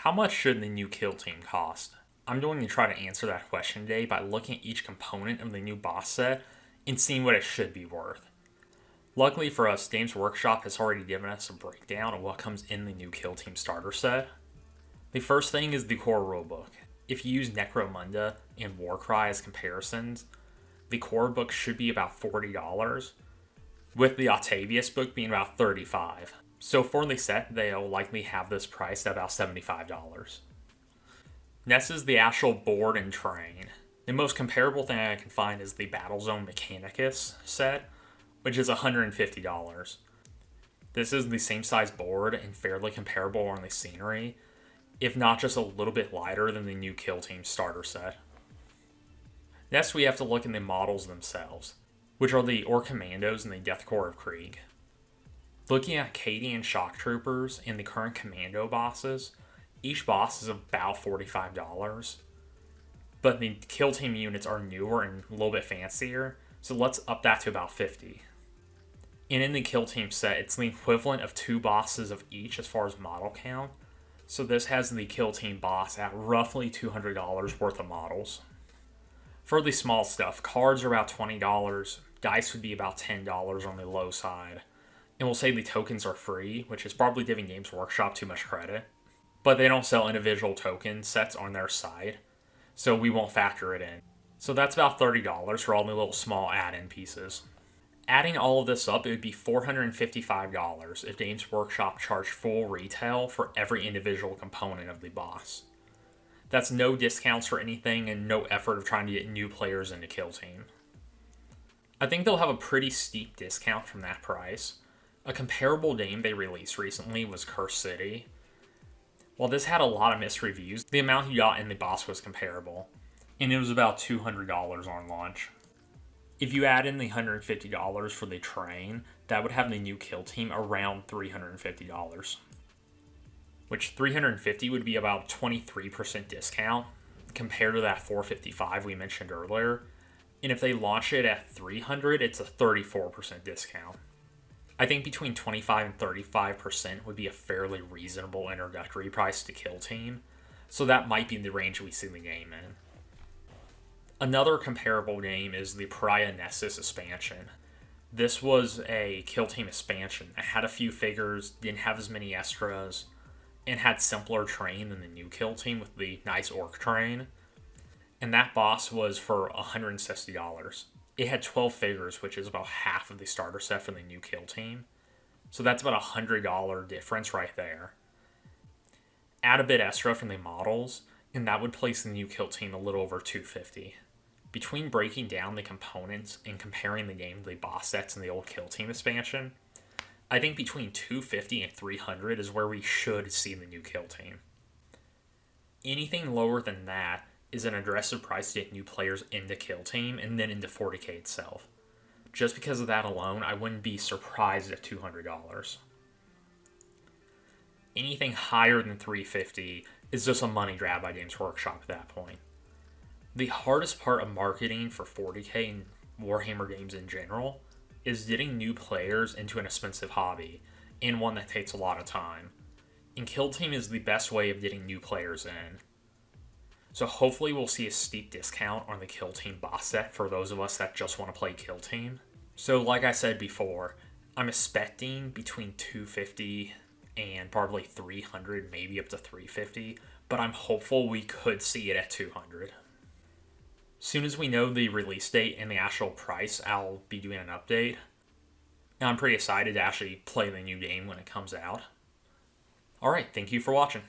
How much should the new kill team cost? I'm going to try to answer that question today by looking at each component of the new boss set and seeing what it should be worth. Luckily for us, Games Workshop has already given us a breakdown of what comes in the new kill team starter set. The first thing is the core rulebook. If you use Necromunda and Warcry as comparisons, the core book should be about $40, with the Octavius book being about $35. So for the set, they'll likely have this priced at about $75. Next is the actual board and terrain. The most comparable thing I can find is the Battlezone Mechanicus set, which is $150. This is the same size board and fairly comparable on the scenery, if not just a little bit lighter than the new Kill Team starter set. Next, we have to look at the models themselves, which are the Orc Commandos and the Death Corps of Krieg. Looking at Cadian Shock Troopers and the current Commando bosses, each boss is about $45, but the Kill Team units are newer and a little bit fancier, so let's up that to about $50. And in the Kill Team set, it's the equivalent of 2 bosses of each as far as model count, so this has the Kill Team boss at roughly $200 worth of models. For the small stuff, cards are about $20, dice would be about $10 on the low side, and we'll say the tokens are free, which is probably giving Games Workshop too much credit, but they don't sell individual token sets on their side, so we won't factor it in. So that's about $30 for all the little small add-in pieces. Adding all of this up, it would be $455 if Games Workshop charged full retail for every individual component of the boss. That's no discounts for anything and no effort of trying to get new players into Kill Team. I think they'll have a pretty steep discount from that price. A comparable game they released recently was Curse City. While this had a lot of mixed reviews, the amount you got in the boss was comparable, and it was about $200 on launch. If you add in the $150 for the terrain, that would have the new Kill Team around $350. Which $350 would be about 23% discount compared to that $455 we mentioned earlier. And if they launch it at $300, it's a 34% discount. I think between 25 and 35% would be a fairly reasonable introductory price to Kill Team, so that might be the range we see the game in. Another comparable game is the Pariah Nessus expansion. This was a Kill Team expansion. It had a few figures, didn't have as many extras, and had simpler terrain than the new Kill Team with the nice orc terrain. And that boss was for $160. It had 12 figures, which is about half of the starter set for the new Kill Team. So that's about a $100 difference right there. Add a bit extra from the models, and that would place the new Kill Team a little over $250. Between breaking down the components and comparing the game to the boss sets in the old Kill Team expansion, I think between $250 and $300 is where we should see the new Kill Team. Anything lower than that is an aggressive price to get new players into Kill Team and then into 40k itself. Just because of that alone, I wouldn't be surprised at $200. Anything higher than $350 is just a money grab by Games Workshop at that point. The hardest part of marketing for 40k and Warhammer games in general is getting new players into an expensive hobby, and one that takes a lot of time. And Kill Team is the best way of getting new players in. So hopefully we'll see a steep discount on the Kill Team boss set for those of us that just want to play Kill Team. So like I said before, I'm expecting between $250 and probably $300, maybe up to $350, but I'm hopeful we could see it at $200. Soon as we know the release date and the actual price, I'll be doing an update. Now I'm pretty excited to actually play the new game when it comes out. Alright, thank you for watching.